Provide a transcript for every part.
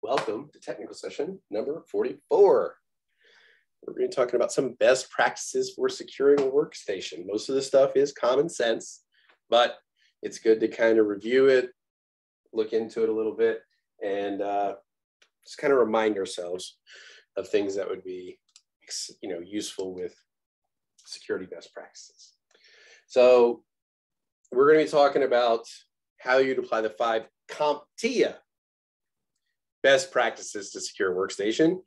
Welcome to technical session number 44. We're going to be talking about some best practices for securing a workstation. Most of the stuff is common sense, but it's good to kind of review it, look into it a little bit, and just kind of remind ourselves of things that would be, useful with security best practices. So we're going to be talking about how you'd apply the 5 CompTIA best practices to secure a workstation.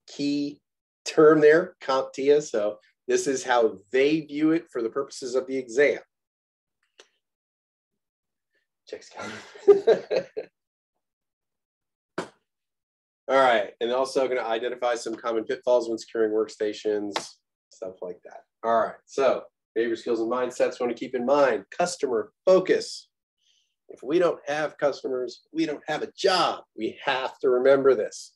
Key term there, CompTIA. So this is how they view it for the purposes of the exam. Checks count. All right, and also going to identify some common pitfalls when securing workstations, stuff like that. All right, so behavior skills and mindsets we want to keep in mind. Customer focus. If we don't have customers, we don't have a job. We have to remember this,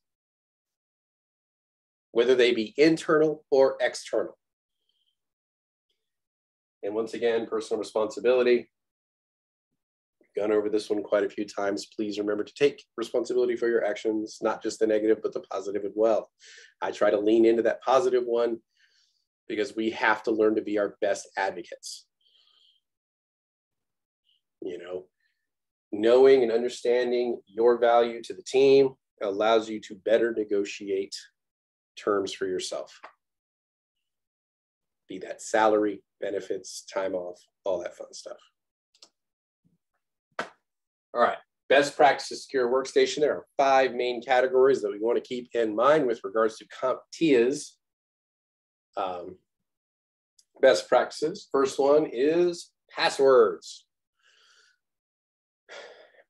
whether they be internal or external. And once again, personal responsibility. We've gone over this one quite a few times. Please remember to take responsibility for your actions, not just the negative, but the positive as well. I try to lean into that positive one because we have to learn to be our best advocates. Knowing and understanding your value to the team allows you to better negotiate terms for yourself. Be that salary, benefits, time off, all that fun stuff. All right, best practice to secure a workstation. There are 5 main categories that we want to keep in mind with regards to CompTIA's best practices. First one is passwords.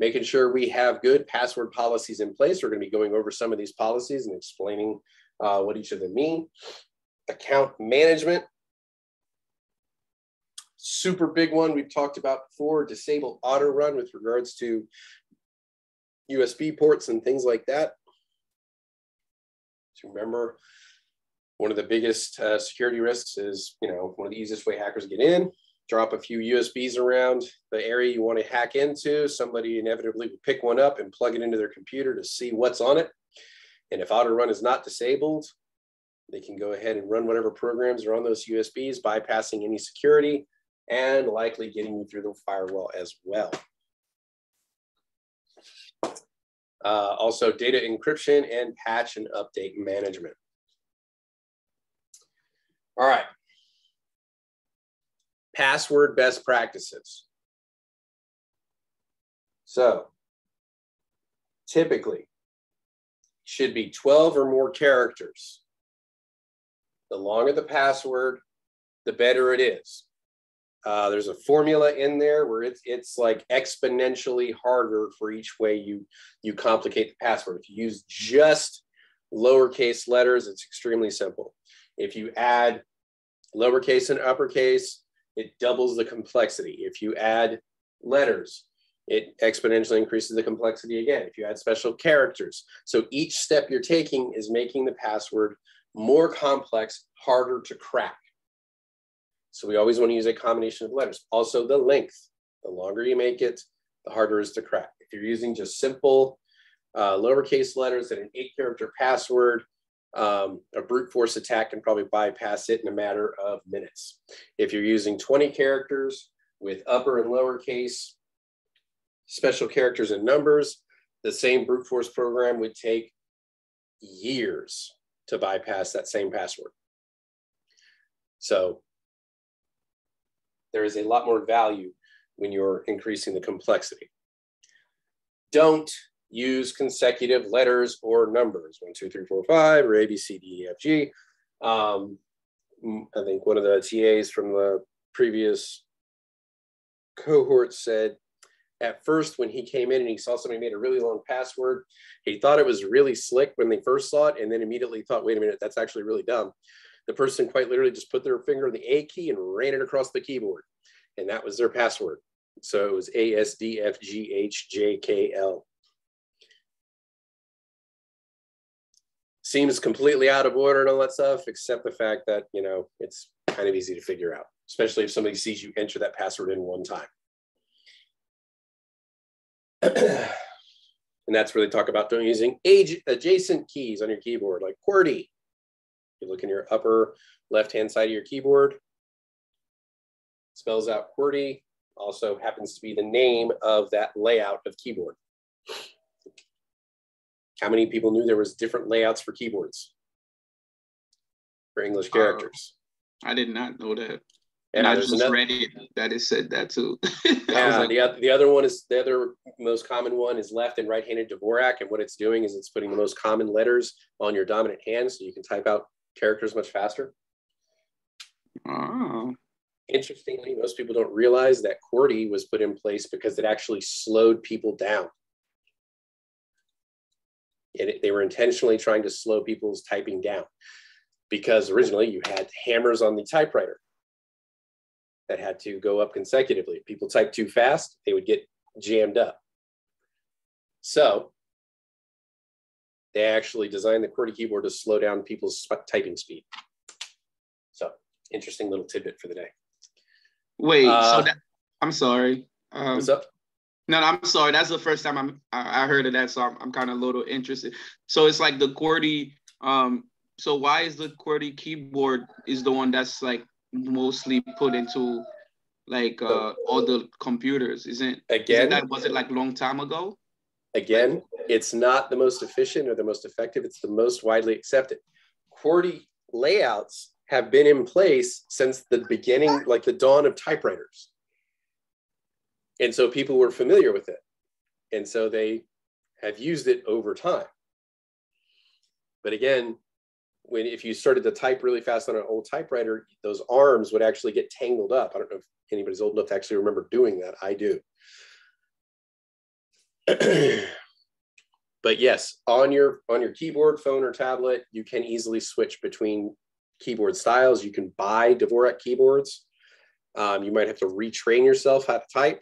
Making sure we have good password policies in place. We're going to be going over some of these policies and explaining what each of them mean. Account management. Super big one we've talked about before. Disable auto run with regards to USB ports and things like that. So remember, one of the biggest security risks is, one of the easiest way hackers get in. Drop a few USBs around the area you want to hack into. Somebody inevitably will pick one up and plug it into their computer to see what's on it. And if auto run is not disabled, they can go ahead and run whatever programs are on those USBs, bypassing any security and likely getting you through the firewall as well. Also, data encryption and patch and update management. All right. Password best practices. So typically should be 12 or more characters. The longer the password, the better it is. There's a formula in there where it's like exponentially harder for each way you complicate the password. If you use just lowercase letters, it's extremely simple. If you add lowercase and uppercase, it doubles the complexity. If you add letters, it exponentially increases the complexity again. If you add special characters. So each step you're taking is making the password more complex, harder to crack. So we always want to use a combination of letters. Also the length. The longer you make it, the harder it is to crack. If you're using just simple lowercase letters and an 8-character password, a brute force attack can probably bypass it in a matter of minutes. If you're using 20 characters with upper and lowercase, special characters and numbers, the same brute force program would take years to bypass that same password. So there is a lot more value when you're increasing the complexity. Don't use consecutive letters or numbers, 1, 2, 3, 4, 5, or A, B, C, D, E, F, G. I think one of the TAs from the previous cohort said, at first when he came in and he saw somebody made a really long password, he thought it was really slick when they first saw it, and then immediately thought, wait a minute, that's actually really dumb. The person quite literally just put their finger on the A key and ran it across the keyboard, and that was their password. So it was A, S, D, F, G, H, J, K, L. Seems completely out of order and all that stuff, except the fact that, it's kind of easy to figure out, especially if somebody sees you enter that password in one time. And that's where they talk about using adjacent keys on your keyboard, like QWERTY. You look in your upper left-hand side of your keyboard, spells out QWERTY, also happens to be the name of that layout of keyboard. How many people knew there was different layouts for keyboards for English characters? I did not know that. And I just read it that it said that too. Yeah, like, the other one is, the other most common one is left and right-handed Dvorak, and what it's doing is it's putting the most common letters on your dominant hand so you can type out characters much faster. Oh. Interestingly, most people don't realize that QWERTY was put in place because it actually slowed people down. They were intentionally trying to slow people's typing down because originally you had hammers on the typewriter that had to go up consecutively. If people typed too fast, they would get jammed up. So they actually designed the QWERTY keyboard to slow down people's typing speed. So interesting little tidbit for the day. Wait, so that, I'm sorry. What's up? No, I'm sorry. That's the first time I heard of that, so I'm kind of a little interested. So it's like the QWERTY. So why is the QWERTY keyboard is the one that's like mostly put into like all the computers? Isn't that, was it like a long time ago? Again, it's not the most efficient or the most effective. It's the most widely accepted. QWERTY layouts have been in place since the beginning, like the dawn of typewriters. And so people were familiar with it. And so they have used it over time. But again, if you started to type really fast on an old typewriter, those arms would actually get tangled up. I don't know if anybody's old enough to actually remember doing that. I do. But yes, on your keyboard, phone, or tablet, you can easily switch between keyboard styles. You can buy Dvorak keyboards. You might have to retrain yourself how to type.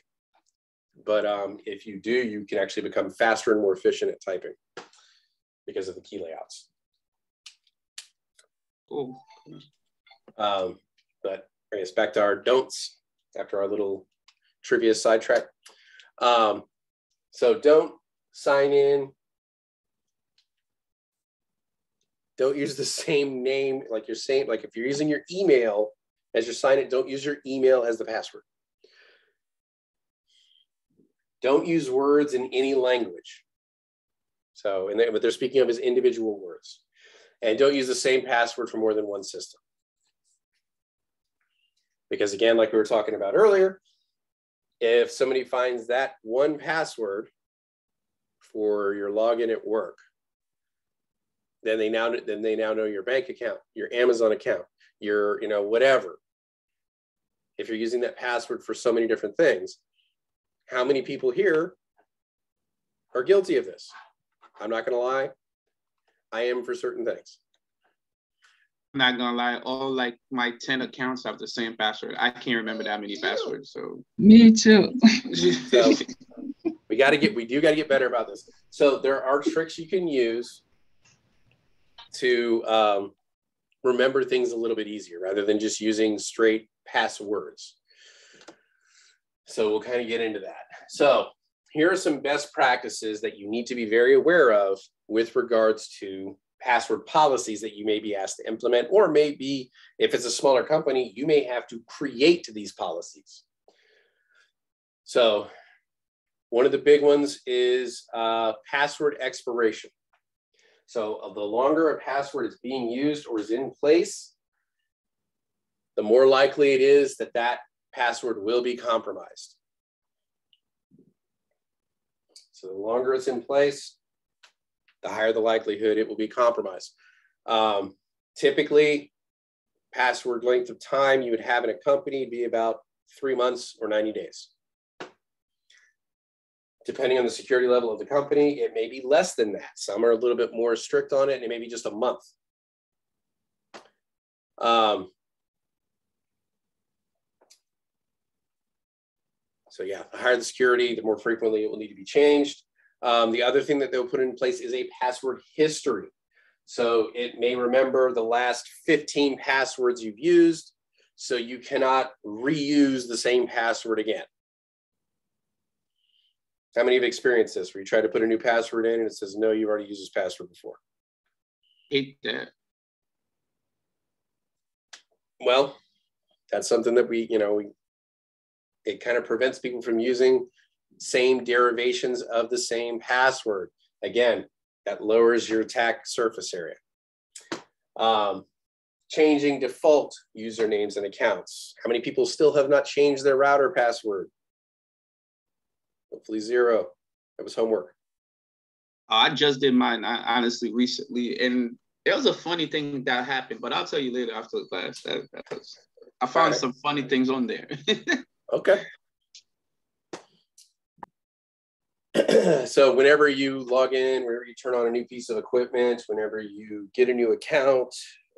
But if you do, you can actually become faster and more efficient at typing because of the key layouts. Cool. But bring us back to our don'ts after our little trivia sidetrack. So don't sign in. Don't use the same name like you're saying. Like if you're using your email as your sign in, don't use your email as the password. Don't use words in any language. So, and what they're speaking of is individual words. And don't use the same password for more than one system. Because again, like we were talking about earlier, if somebody finds that one password for your login at work, then they now know your bank account, your Amazon account, your, whatever. If you're using that password for so many different things, how many people here are guilty of this? I'm not going to lie. I am for certain things. I'm not going to lie. All like my 10 accounts have the same password. I can't remember that many passwords. So me too. So we do got to get better about this. So there are tricks you can use to remember things a little bit easier rather than just using straight passwords. So we'll kind of get into that. So here are some best practices that you need to be very aware of with regards to password policies that you may be asked to implement, or maybe if it's a smaller company, you may have to create these policies. So one of the big ones is password expiration. So the longer a password is being used or is in place, the more likely it is that that password will be compromised. So the longer it's in place, the higher the likelihood it will be compromised. Typically, password length of time you would have in a company would be about 3 months or 90 days. Depending on the security level of the company, it may be less than that. Some are a little bit more strict on it, and it may be just a month. So yeah, the higher the security, the more frequently it will need to be changed. The other thing that they'll put in place is a password history. So it may remember the last 15 passwords you've used, so you cannot reuse the same password again. How many have experienced this where you try to put a new password in and it says, no, you've already used this password before? Hate that. Well, that's something that it kind of prevents people from using same derivations of the same password. Again, that lowers your attack surface area. Changing default usernames and accounts. How many people still have not changed their router password? Hopefully 0. That was homework. I just did mine, honestly, recently. And there was a funny thing that happened, but I'll tell you later after the class. I found some funny things on there. Okay. So whenever you log in, whenever you turn on a new piece of equipment, whenever you get a new account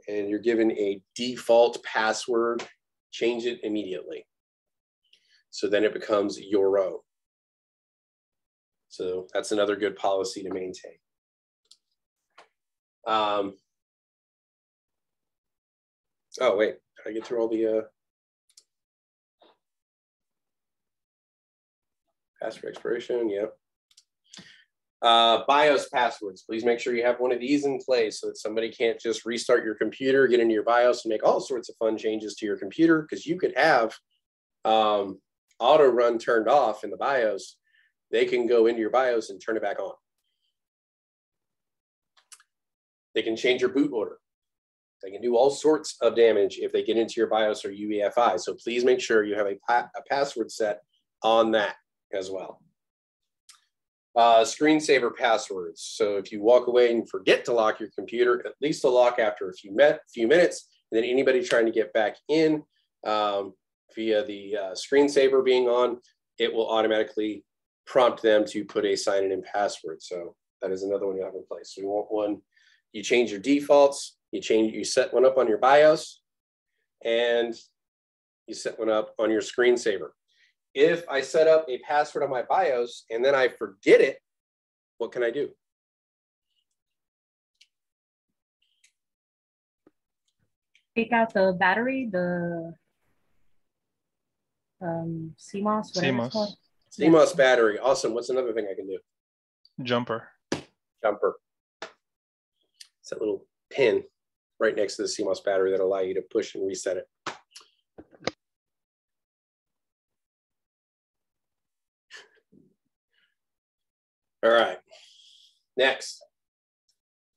and you're given a default password, change it immediately. So then it becomes your own. So that's another good policy to maintain. Oh, wait, did I get through all the password expiration? Yep. BIOS passwords. Please make sure you have one of these in place so that somebody can't just restart your computer, get into your BIOS and make all sorts of fun changes to your computer, because you could have auto run turned off in the BIOS. They can go into your BIOS and turn it back on. They can change your boot order. They can do all sorts of damage if they get into your BIOS or UEFI. So please make sure you have a password set on that as well. Screensaver passwords. So if you walk away and forget to lock your computer, at least to lock after a few minutes, and then anybody trying to get back in via the screensaver being on, it will automatically prompt them to put a sign-in password. So that is another one you have in place. So you want one, you change your defaults, you set one up on your BIOS, and you set one up on your screensaver. If I set up a password on my BIOS and then I forget it, what can I do? Take out the battery, the CMOS, whatever it's called. CMOS battery. Awesome. What's another thing I can do? Jumper. It's that little pin right next to the CMOS battery that allow you to push and reset it. All right. Next.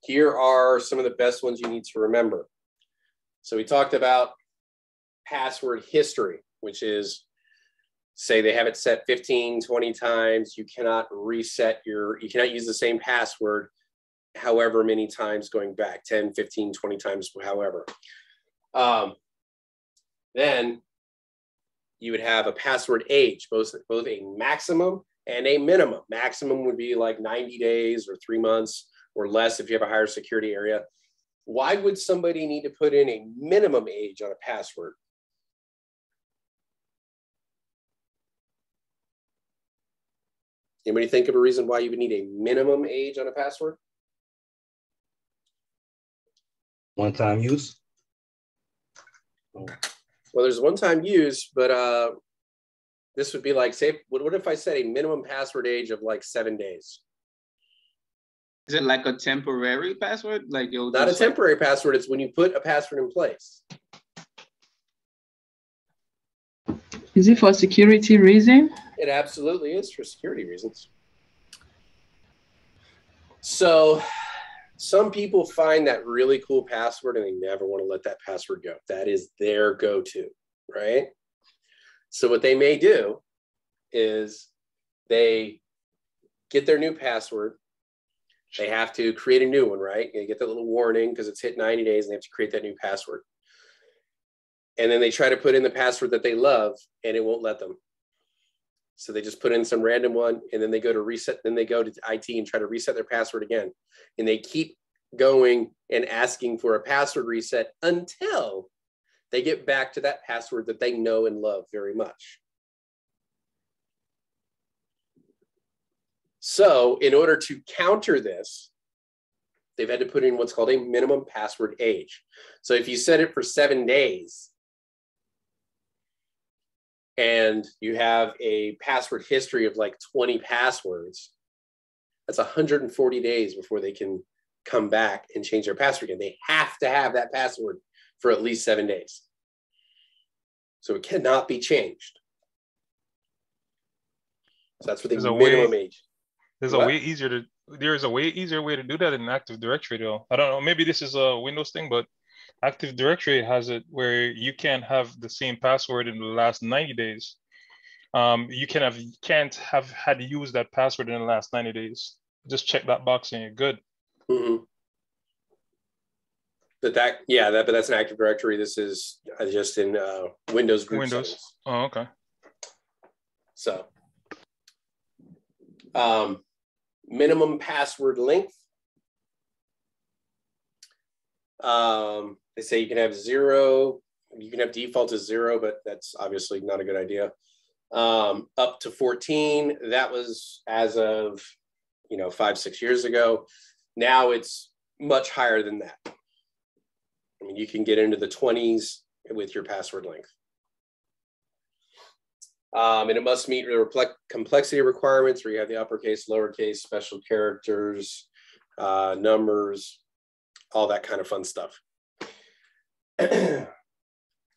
Here are some of the best ones you need to remember. So we talked about password history, which is, say they have it set 15, 20 times. You cannot you cannot use the same password however many times going back, 10, 15, 20 times, however. Then you would have a password age, both a maximum and a minimum. Maximum would be like 90 days or 3 months or less if you have a higher security area. Why would somebody need to put in a minimum age on a password? Anybody think of a reason why you would need a minimum age on a password? One-time use. Well, there's one-time use, but this would be like, say, what if I set a minimum password age of like 7 days? Is it like a temporary password? Like not a temporary password. It's when you put a password in place. Is it for security reason? It absolutely is for security reasons. So some people find that really cool password and they never want to let that password go. That is their go-to, right? So what they may do is they get their new password. They have to create a new one, right? You get that little warning because it's hit 90 days and they have to create that new password. And then they try to put in the password that they love and it won't let them. So they just put in some random one and then they go to reset, then they go to IT and try to reset their password again. And they keep going and asking for a password reset until they get back to that password that they know and love very much. So in order to counter this, they've had to put in what's called a minimum password age. So if you set it for 7 days, and you have a password history of like 20 passwords, that's 140 days before they can come back and change their password again. They have to have that password for at least 7 days. So it cannot be changed. So that's what the minimum age. There's a way easier way to do that in Active Directory though. I don't know, maybe this is a Windows thing, but Active Directory has it where you can't have the same password in the last 90 days. You can't have had used that password in the last 90 days. Just check that box and you're good. Mm-hmm. But that's an Active Directory. This is just in Windows group settings. Oh, okay. So, minimum password length. They say you can have 0. You can have default as 0, but that's obviously not a good idea. Up to 14. That was as of 5-6 years ago. Now it's much higher than that. I mean, you can get into the 20s with your password length. And it must meet the complexity requirements where you have the uppercase, lowercase, special characters, numbers, all that kind of fun stuff.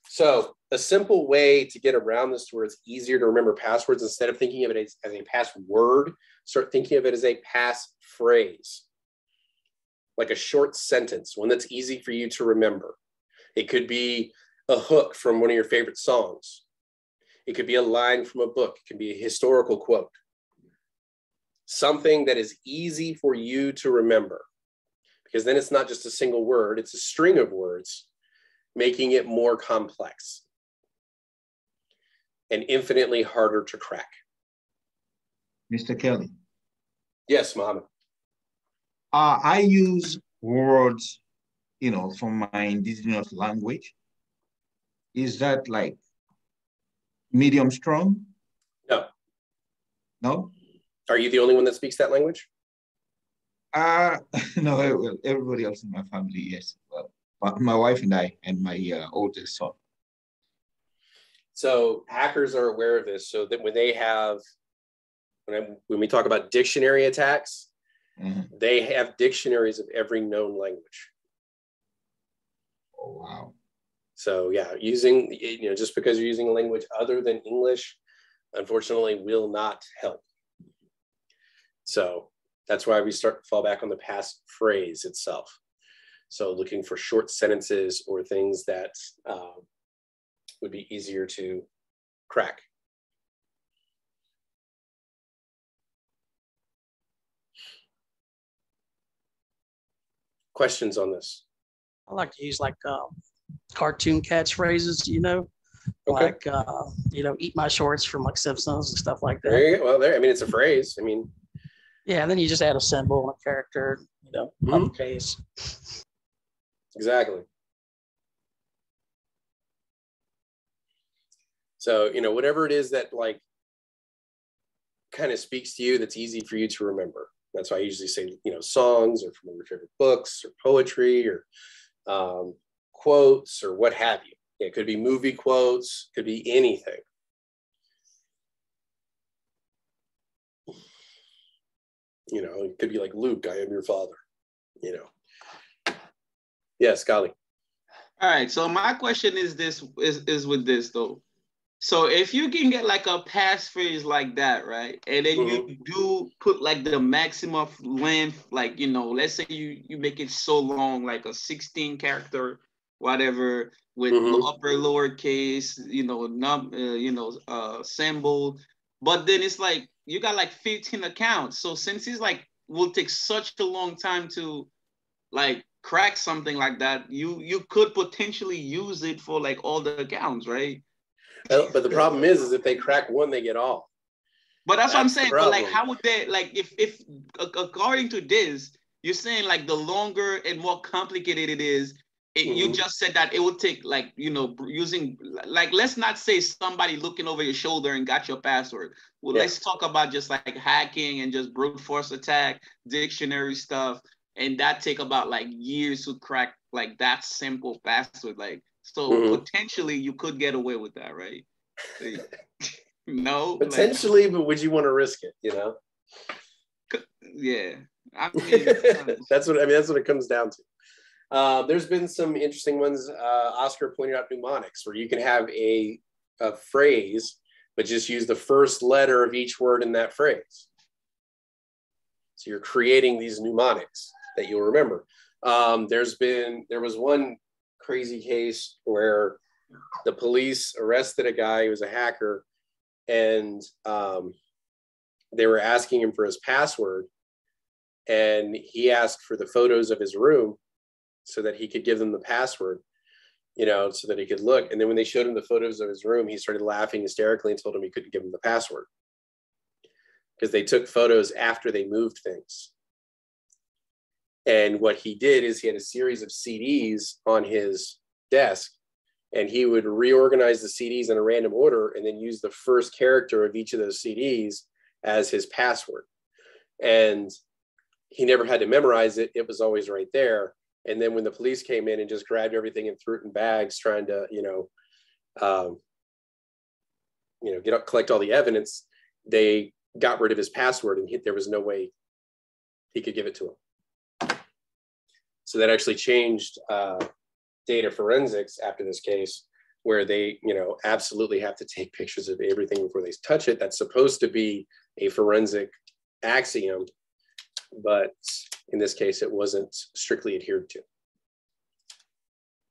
So a simple way to get around this to where it's easier to remember passwords, instead of thinking of it as a password, start thinking of it as a passphrase. Like a short sentence, one that's easy for you to remember. It could be a hook from one of your favorite songs. It could be a line from a book. It can be a historical quote. Something that is easy for you to remember, because then it's not just a single word, it's a string of words, making it more complex and infinitely harder to crack. Mr. Kelly. Yes, Mohammed. I use words, from my indigenous language. Is that like medium strong? No. No? Are you the only one that speaks that language? No, everybody else in my family, yes. Well, my wife and I, and my oldest son. So hackers are aware of this, so that when we talk about dictionary attacks, they have dictionaries of every known language. Oh, wow. So yeah, using, just because you're using a language other than English, unfortunately will not help. So that's why we fall back on the passphrase itself. So looking for short sentences or things that would be easier to crack. Questions on this? I like to use like cartoon catchphrases, Okay. like, eat my shorts from like Simpsons and stuff like that. There you go. Well, I mean, it's a phrase. I mean, yeah, and then you just add a symbol and a character, uppercase. Exactly. So, whatever it is that like kind of speaks to you, that's easy for you to remember. That's why I usually say, songs or from your favorite books or poetry or quotes or what have you. It could be movie quotes, could be anything. It could be like, Luke, I am your father, Yes, Golly. All right. So my question is with this though. So if you can get like a passphrase like that, right? And then you do put like the maximum length, like, let's say you make it so long, like a 16 character, whatever, with upper lowercase, symbol. But then it's like, you got like 15 accounts. So since it's like, will take such a long time to like crack something like that, you could potentially use it for like all the accounts, right? But the problem is if they crack one, they get all. But that's what I'm saying. But like, how would they, like, if according to this, you're saying like the longer and more complicated it is, you just said that it would take like, using, like, let's not say somebody looking over your shoulder and got your password. Well, let's talk about just like hacking and just brute force attack, dictionary stuff. And that take about like years to crack like that simple password. Like, so potentially you could get away with that, right? No, potentially, but would you want to risk it? You know? Yeah, I mean, that's what it comes down to. There's been some interesting ones. Oscar pointed out mnemonics, where you can have a phrase, but just use the first letter of each word in that phrase. So you're creating these mnemonics that you'll remember. There was one crazy case where the police arrested a guy who was a hacker, and they were asking him for his password, and he asked for the photos of his room so that he could give them the password, you know, so that he could look. And then when they showed him the photos of his room, he started laughing hysterically and told him he couldn't give him the password because they took photos after they moved things. And what he did is he had a series of CDs on his desk, and he would reorganize the CDs in a random order and then use the first character of each of those CDs as his password. And he never had to memorize it. It was always right there. And then when the police came in and just grabbed everything and threw it in bags, trying to, collect all the evidence, they got rid of his password, and there was no way he could give it to him. So that actually changed data forensics after this case, where they, absolutely have to take pictures of everything before they touch it. That's supposed to be a forensic axiom, but in this case, it wasn't strictly adhered to.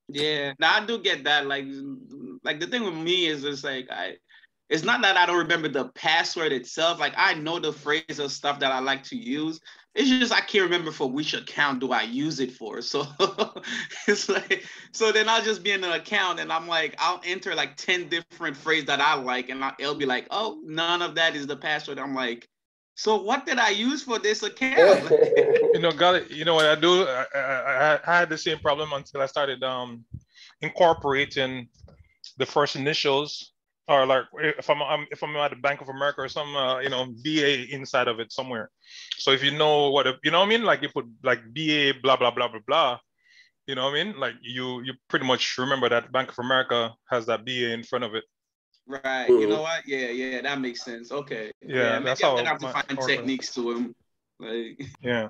Yeah, now I do get that. Like the thing with me is just like it's not that I don't remember the password itself. Like I know the phrase of stuff that I like to use. It's just I can't remember for which account do I use it for. So it's like, so then I'll just be in an account and I'm like, I'll enter like 10 different phrases that I like, and it'll be like, oh, none of that is the password. I'm like, so what did I use for this account? Got it. You know what I do? I had the same problem until I started incorporating the first initials, or like if I'm at the Bank of America or some BA inside of it somewhere. So if you know what you know what I mean, like you put like BA blah blah blah blah blah. You know what I mean? Like you pretty much remember that Bank of America has that BA in front of it. Right. You know what? Yeah, that makes sense. Okay. Yeah, that's maybe how I'm gonna have to find techniques to them. Like, yeah.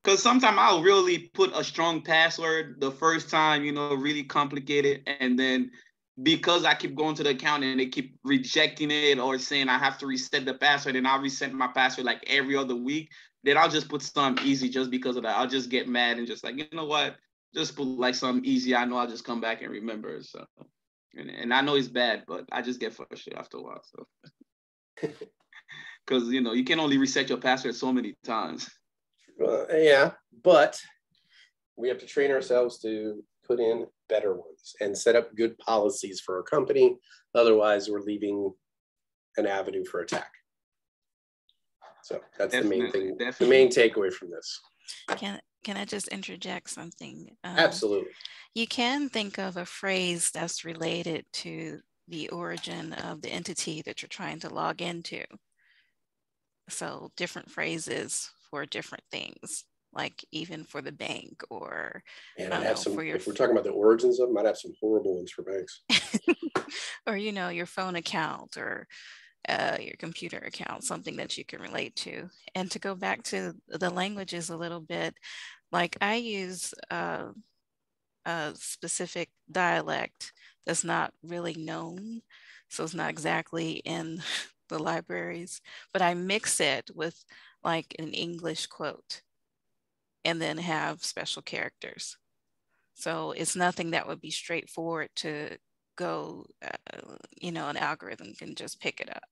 Because sometimes I'll really put a strong password the first time, really complicated. And then because I keep going to the account and they keep rejecting it or saying I have to reset the password, and I'll reset my password like every other week, then I'll just put something easy just because of that. I'll just get mad and just like, you know what? Just put like something easy. I know I'll just come back and remember. So, and I know it's bad, but I just get frustrated after a while. So, because, you can only reset your password so many times. Yeah, but we have to train ourselves to put in better ones and set up good policies for our company. Otherwise, we're leaving an avenue for attack. So that's the main thing, the main takeaway from this. Can I just interject something? Absolutely. You can think of a phrase that's related to the origin of the entity that you're trying to log into. So different phrases for different things, like even for the bank or and I'd have some, if we're talking about the origins of them, I'd have some horrible ones for banks. Or, your phone account or your computer account, something that you can relate to. And to go back to the languages a little bit, like I use a specific dialect that's not really known. So it's not exactly in the libraries, but I mix it with like an English quote and then have special characters. So it's nothing that would be straightforward to go, an algorithm can just pick it up.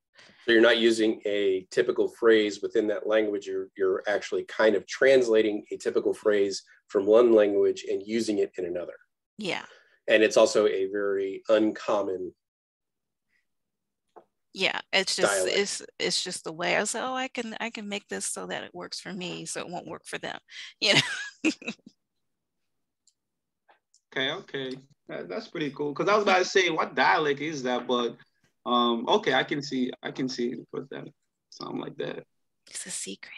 So you're not using a typical phrase within that language. You're actually kind of translating a typical phrase from one language and using it in another. Yeah. And it's also a very uncommon. Yeah, it's just it's just the way I say, oh, I can make this so that it works for me, so it won't work for them. Okay. That's pretty cool. Because I was about to say, what dialect is that? But okay, I can see with that, something like that. It's a secret.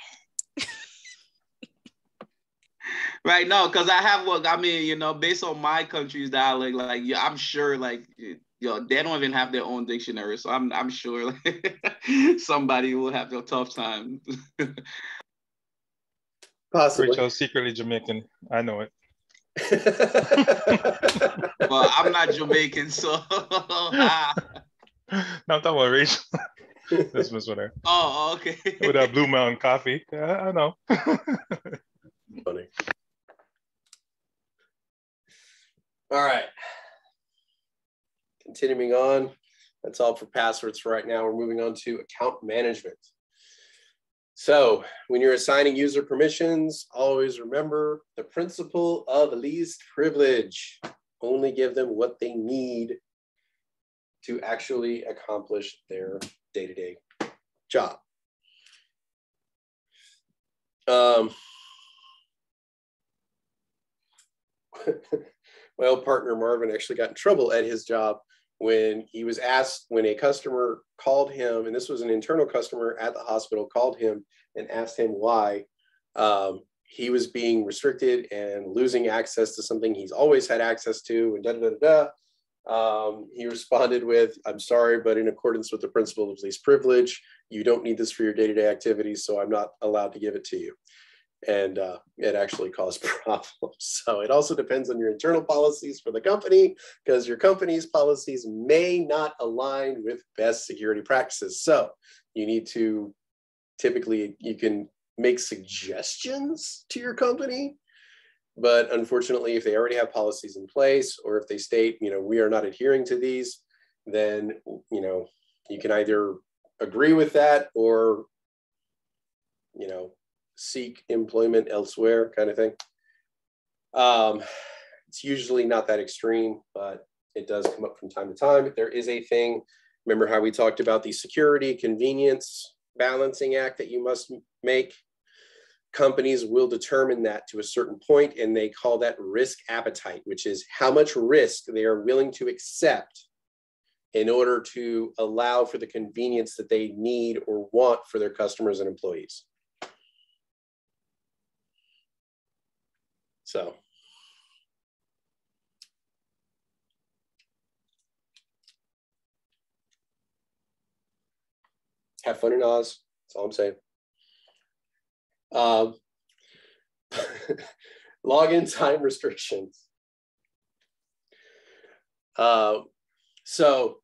Right, no, because I have what I mean, you know, based on my country's dialect, like yeah, I'm sure like you know, they don't even have their own dictionary. So I'm sure like somebody will have a tough time. Possibly. Rachel's secretly Jamaican. I know it. Well, I'm not Jamaican, so No, I'm talking about Rachel. This was with her. Oh, okay. With that Blue Mountain coffee. I know. Funny. All right. Continuing on. That's all for passwords for right now. We're moving on to account management. So when you're assigning user permissions, always remember the principle of least privilege. Only give them what they need to actually accomplish their day-to-day job. My old partner Marvin actually got in trouble at his job when he was asked, when a customer called him, and this was an internal customer at the hospital, called him and asked him why he was being restricted and losing access to something he's always had access to, and he responded with, "I'm sorry, but in accordance with the principle of least privilege, you don't need this for your day-to-day activities, so I'm not allowed to give it to you." And it actually caused problems. So it also depends on your internal policies for the company, because your company's policies may not align with best security practices. So you need to, typically you can make suggestions to your company, but unfortunately, if they already have policies in place, or if they state, you know, we are not adhering to these, then, you know, you can either agree with that or, you know, seek employment elsewhere, kind of thing. It's usually not that extreme, but it does come up from time to time. There is a thing, remember how we talked about the security convenience balancing act that you must make? Companies will determine that to a certain point, and they call that risk appetite, which is how much risk they are willing to accept in order to allow for the convenience that they need or want for their customers and employees. So, have fun in Oz. That's all I'm saying. Login time restrictions. So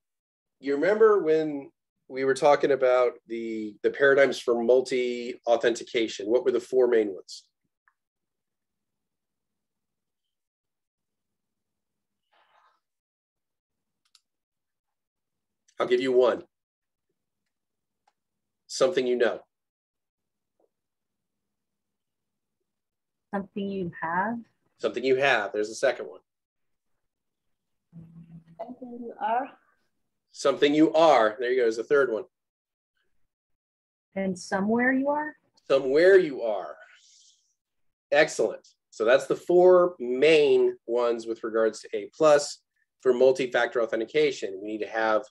you remember when we were talking about the paradigms for multi-authentication? What were the four main ones? I'll give you one. Something you know. Something you have. Something you have. There's the second one. Something you are. Something you are. There you go. There's the third one. And somewhere you are. Somewhere you are. Excellent. So that's the four main ones with regards to A+. For multi-factor authentication, we need to have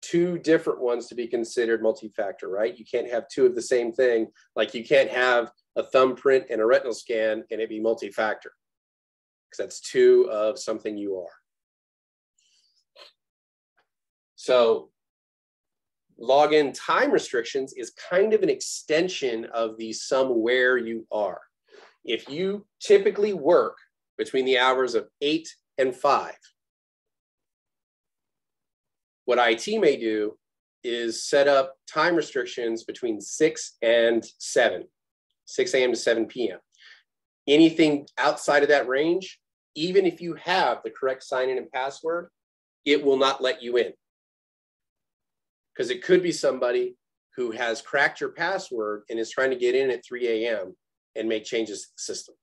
two different ones to be considered multi-factor, right? You can't have two of the same thing. Like you can't have a thumbprint and a retinal scan and it be multi-factor, because that's two of something you are. So login time restrictions is kind of an extension of the somewhere you are. If you typically work between the hours of 8 and 5, what IT may do is set up time restrictions between 6 and 7, 6 a.m. to 7 p.m. Anything outside of that range, even if you have the correct sign-in and password, it will not let you in. Because it could be somebody who has cracked your password and is trying to get in at 3 a.m. and make changes to the system.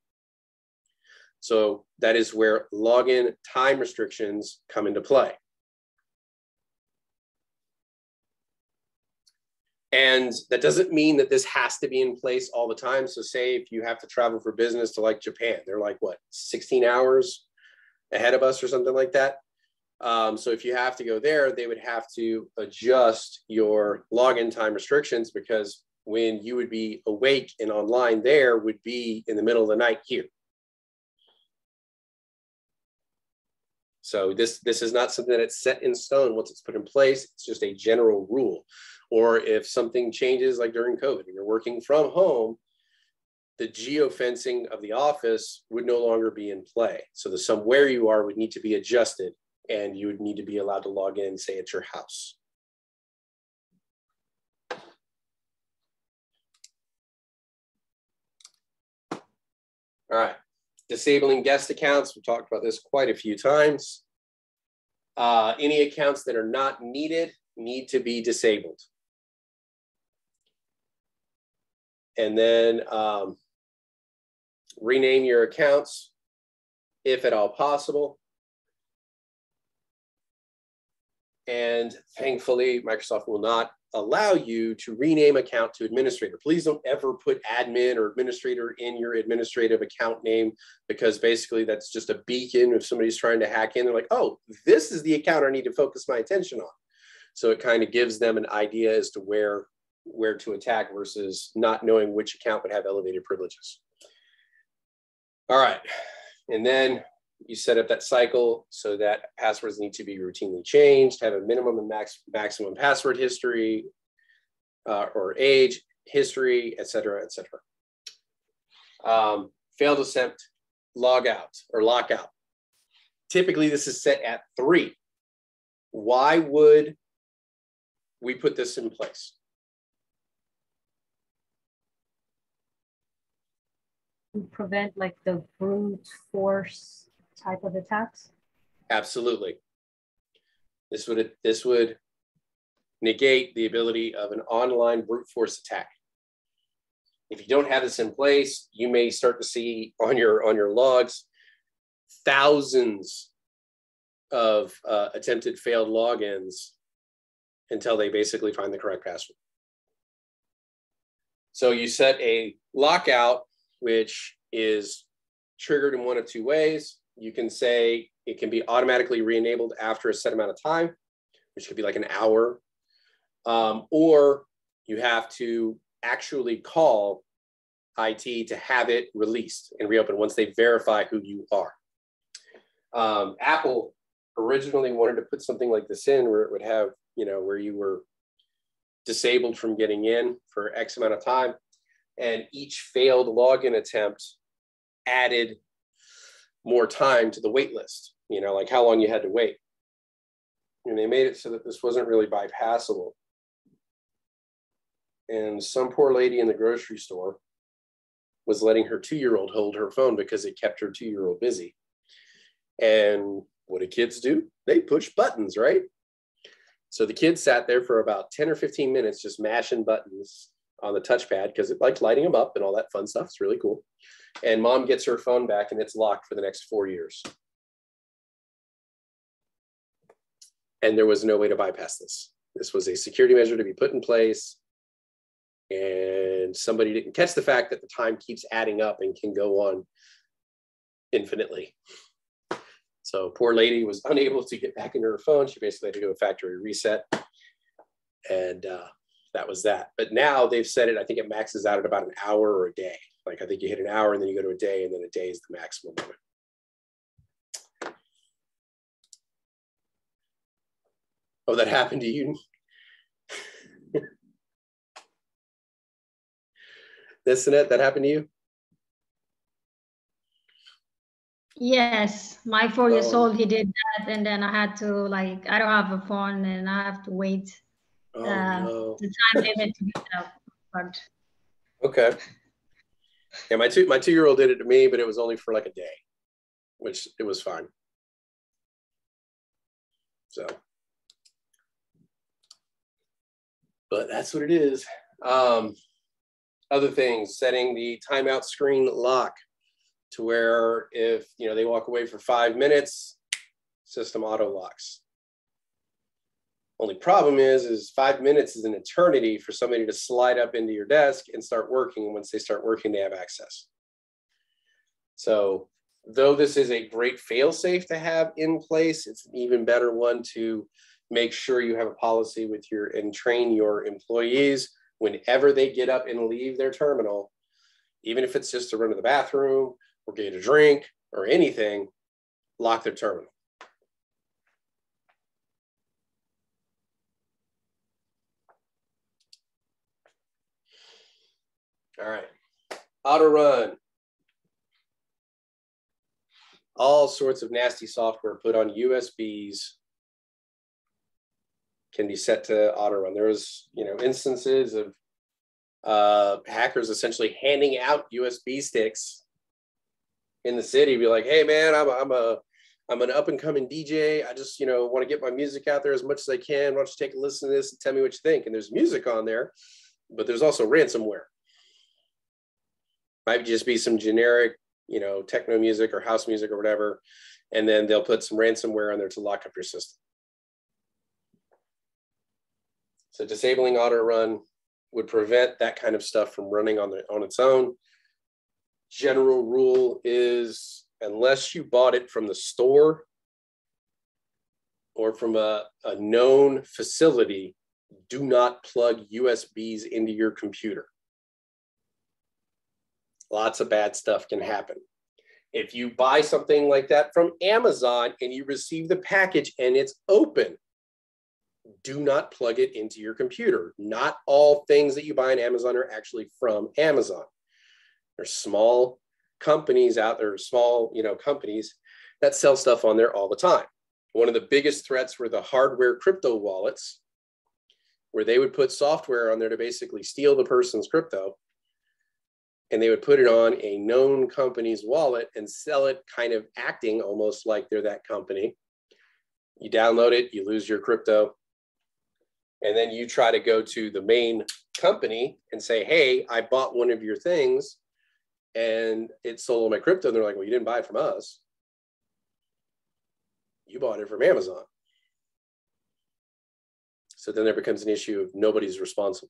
So that is where login time restrictions come into play. And that doesn't mean that this has to be in place all the time. So say if you have to travel for business to like Japan, they're like, what, 16 hours ahead of us or something like that. So if you have to go there, they would have to adjust your login time restrictions, because when you would be awake and online there would be in the middle of the night here. So this is not something that's set in stone once it's put in place. It's just a general rule. Or if something changes, like during COVID, and you're working from home, the geofencing of the office would no longer be in play. So the somewhere you are would need to be adjusted, and you would need to be allowed to log in, say, at your house. All right, disabling guest accounts. We talked about this quite a few times. Any accounts that are not needed need to be disabled. And then rename your accounts if at all possible. And thankfully, Microsoft will not allow you to rename account to administrator. Please don't ever put admin or administrator in your administrative account name, because basically that's just a beacon. If somebody's trying to hack in, they're like, oh, this is the account I need to focus my attention on. So it kind of gives them an idea as to where to attack versus not knowing which account would have elevated privileges. All right, and then you set up that cycle so that passwords need to be routinely changed, have a minimum and maximum password history or age, history, et cetera, et cetera. Failed attempt, log out or lockout. Typically, this is set at 3. Why would we put this in place? To prevent like the brute force type of attacks? Absolutely. This would negate the ability of an online brute force attack. If you don't have this in place, you may start to see on your logs thousands of attempted failed logins until they basically find the correct password. So you set a lockout, which is triggered in one of 2 ways. You can say it can be automatically re-enabled after a set amount of time, which could be like an hour, or you have to actually call IT to have it released and reopen once they verify who you are. Apple originally wanted to put something like this in where it would have, where you were disabled from getting in for X amount of time, and each failed login attempt added more time to the wait list, like how long you had to wait. And they made it so that this wasn't really bypassable. And some poor lady in the grocery store was letting her 2-year-old hold her phone because it kept her 2-year-old busy. And what do kids do? They push buttons, right? So the kid sat there for about 10 or 15 minutes just mashing buttons on the touchpad because it liked lighting them up and all that fun stuff. It's really cool. And mom gets her phone back and it's locked for the next 4 years. And there was no way to bypass this. This was a security measure to be put in place. And somebody didn't catch the fact that the time keeps adding up and can go on infinitely. So poor lady was unable to get back into her phone. She basically had to do a factory reset. And that was that. But now they've set it, I think it maxes out at about an hour or a day. Like I think you hit an hour and then you go to a day, and then a day is the maximum limit. Oh, that happened to you? This and that happened to you? Yes, my 4 years old, he did that, and then I had to I don't have a phone, and I have to wait no. the time limit to get up. But okay. Yeah, my 2-year-old did it to me, but it was only for like a day, which it was fine. So, but that's what it is. Other things, setting the timeout screen lock to where if they walk away for 5 minutes, system auto locks. Only problem is 5 minutes is an eternity for somebody to slide up into your desk and start working. And once they start working, they have access. So though this is a great fail-safe to have in place, it's an even better one to make sure you have a policy with and train your employees whenever they get up and leave their terminal, even if it's just to run to the bathroom or get a drink or anything, lock their terminal. All right, auto run. All sorts of nasty software put on USBs can be set to auto run. There's, you know, instances of hackers essentially handing out USB sticks in the city, be like, hey man, I'm an up and coming DJ. I just, you know, want to get my music out there as much as I can. Why don't you take a listen to this and tell me what you think? And there's music on there, but there's also ransomware. Might just be some generic, you know, techno music or house music or whatever. And then they'll put some ransomware on there to lock up your system. So disabling auto run would prevent that kind of stuff from running on its own. General rule is, unless you bought it from the store or from a known facility, do not plug USBs into your computer. Lots of bad stuff can happen. If you buy something like that from Amazon and you receive the package and it's open, do not plug it into your computer. Not all things that you buy on Amazon are actually from Amazon. There's small companies out there, small, you know, companies that sell stuff on there all the time. One of the biggest threats were the hardware crypto wallets, where they would put software on there to basically steal the person's crypto. And they would put it on a known company's wallet and sell it, kind of acting almost like they're that company. You download it, you lose your crypto. And then you try to go to the main company and say, hey, I bought one of your things and it sold my crypto. And they're like, well, you didn't buy it from us. You bought it from Amazon. So then there becomes an issue of nobody's responsible.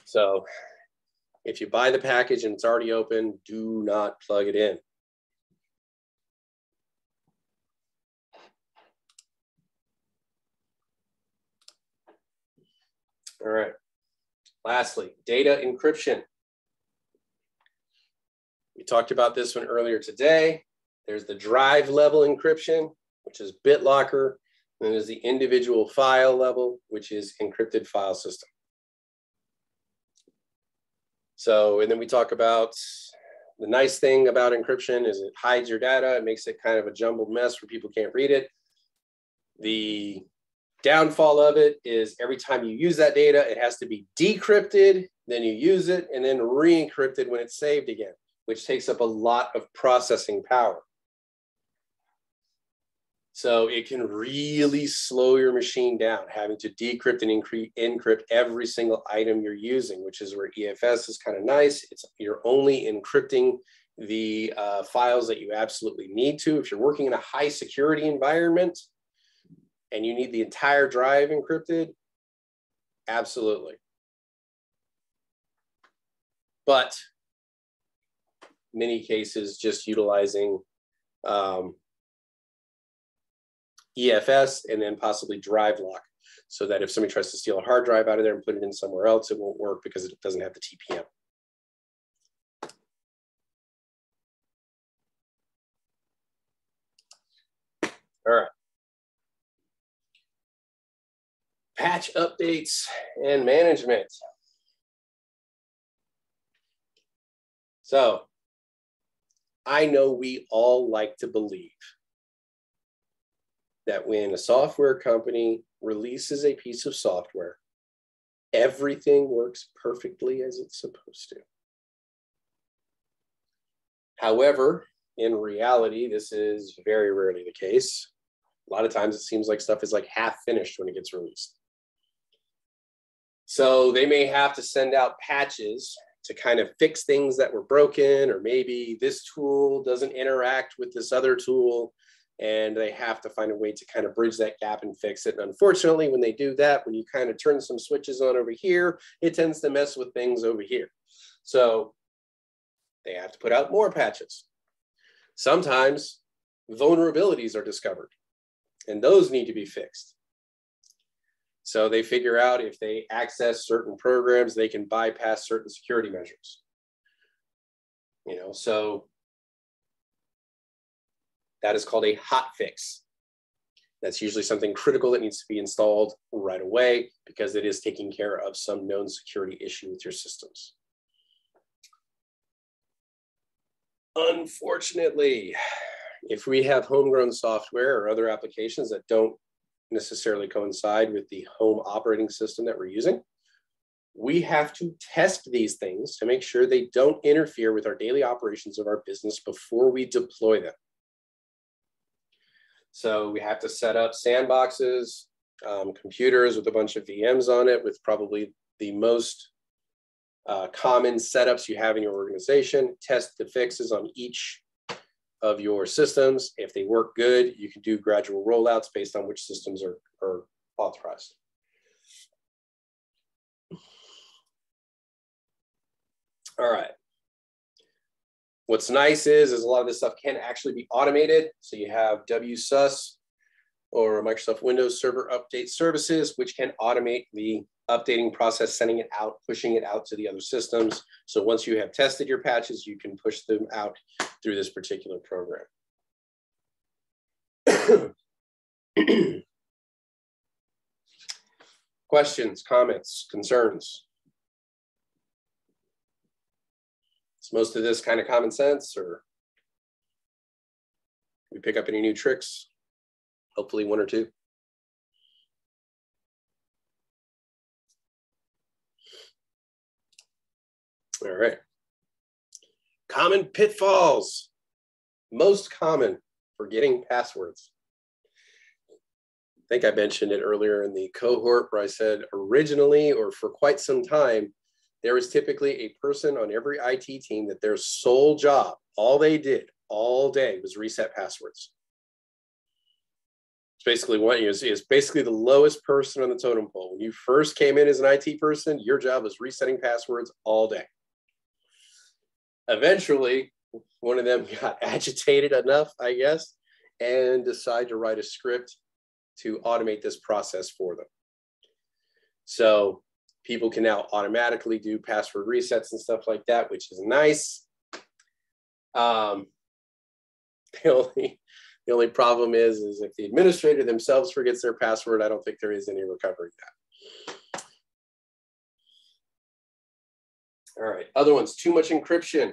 So if you buy the package and it's already open, do not plug it in. All right. Lastly, data encryption. We talked about this one earlier today. There's the drive level encryption, which is BitLocker. And there's the individual file level, which is encrypted file system. So, and then we talk about the nice thing about encryption is it hides your data. It makes it kind of a jumbled mess where people can't read it. The downfall of it is every time you use that data, it has to be decrypted, then you use it, and then re-encrypted when it's saved again, which takes up a lot of processing power. So it can really slow your machine down, having to decrypt and encrypt every single item you're using, which is where EFS is kind of nice. You're only encrypting the files that you absolutely need to. If you're working in a high security environment and you need the entire drive encrypted, absolutely. But many cases just utilizing EFS and then possibly drive lock, so that if somebody tries to steal a hard drive out of there and put it in somewhere else, it won't work because it doesn't have the TPM. All right. Patch updates and management. So I know we all like to believe that when a software company releases a piece of software, everything works perfectly as it's supposed to. However, in reality, this is very rarely the case. A lot of times it seems like stuff is like half finished when it gets released. So they may have to send out patches to kind of fix things that were broken, or maybe this tool doesn't interact with this other tool, and they have to find a way to kind of bridge that gap and fix it. And unfortunately, when they do that, when you kind of turn some switches on over here, it tends to mess with things over here. So they have to put out more patches. Sometimes vulnerabilities are discovered, and those need to be fixed. So they figure out if they access certain programs, they can bypass certain security measures. You know, so that is called a hot fix. That's usually something critical that needs to be installed right away because it is taking care of some known security issue with your systems. Unfortunately, if we have homegrown software or other applications that don't necessarily coincide with the home operating system that we're using, we have to test these things to make sure they don't interfere with our daily operations of our business before we deploy them. So we have to set up sandboxes, computers with a bunch of VMs on it with probably the most common setups you have in your organization, test the fixes on each of your systems. If they work good, you can do gradual rollouts based on which systems are authorized. All right. What's nice is a lot of this stuff can actually be automated. So you have WSUS or Microsoft Windows Server Update Services, which can automate the updating process, sending it out, pushing it out to the other systems. So once you have tested your patches, you can push them out through this particular program. Questions, comments, concerns? Is most of this kind of common sense, or we pick up any new tricks? Hopefully one or two. All right. Common pitfalls. Most common forgetting passwords. I think I mentioned it earlier in the cohort where I said originally, or for quite some time, there was typically a person on every IT team that their sole job, all they did all day was reset passwords. It's basically what you see is basically the lowest person on the totem pole. When you first came in as an IT person, your job was resetting passwords all day. Eventually, one of them got agitated enough, I guess, and decided to write a script to automate this process for them. So people can now automatically do password resets and stuff like that, which is nice. The only problem is if the administrator themselves forgets their password, I don't think there is any recovering that. All right, other ones, too much encryption.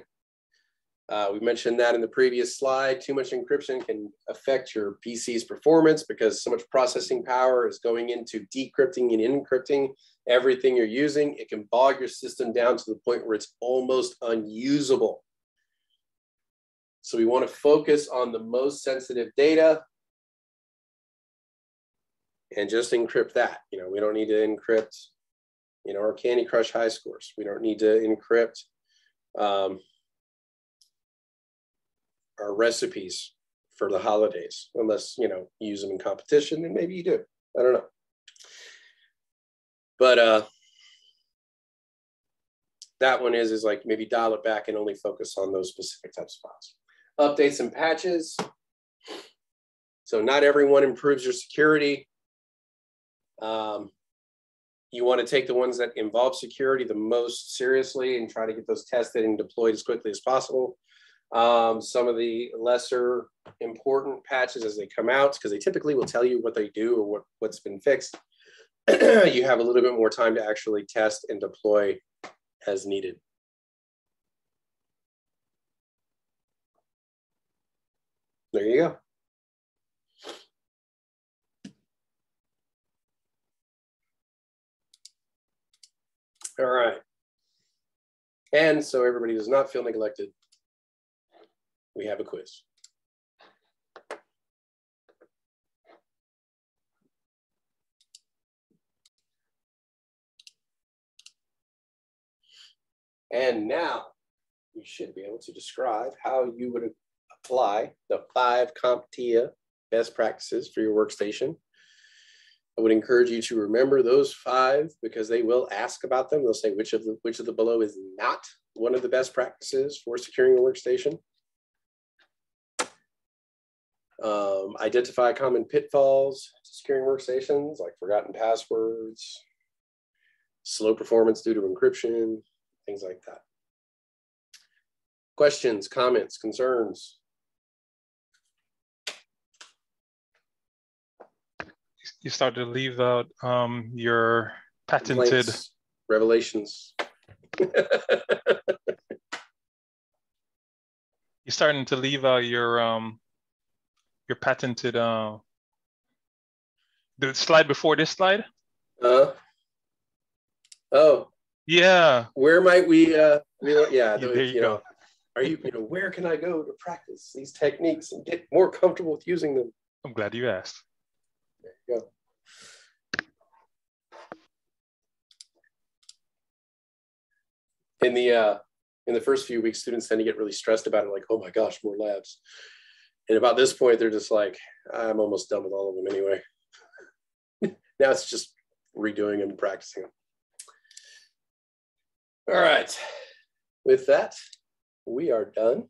We mentioned that in the previous slide. Too much encryption can affect your PC's performance because so much processing power is going into decrypting and encrypting everything you're using. It can bog your system down to the point where it's almost unusable. So we want to focus on the most sensitive data and just encrypt that. You know, we don't need to encrypt, you know, our Candy Crush high scores. We don't need to encrypt our recipes for the holidays, unless, you know, you use them in competition, and maybe you do. I don't know. But that one is like maybe dial it back and only focus on those specific types of files. Updates and patches. So not everyone improves your security. You want to take the ones that involve security the most seriously and try to get those tested and deployed as quickly as possible. Some of the lesser important patches as they come out, because they typically will tell you what they do or what's been fixed. You have a little bit more time to actually test and deploy as needed. There you go. All right. And so everybody does not feel neglected, we have a quiz. And now you should be able to describe how you would apply the 5 CompTIA best practices for your workstation. I would encourage you to remember those 5 because they will ask about them. They'll say which of the below is not one of the best practices for securing a workstation. Identify common pitfalls to securing workstations, like forgotten passwords, slow performance due to encryption, things like that. Questions, comments, concerns? you start to leave out your patented Complaints, revelations. You're starting to leave out your patented the slide before this slide. Oh, yeah. Where might we? Yeah, There you go. Are you? Where can I go to practice these techniques and get more comfortable with using them? I'm glad you asked. There you go. In the first few weeks, students tend to get really stressed about it, like, oh my gosh, more labs. And about this point, they're just like, I'm almost done with all of them anyway. Now it's just redoing them and practicing them. All right. With that, we are done.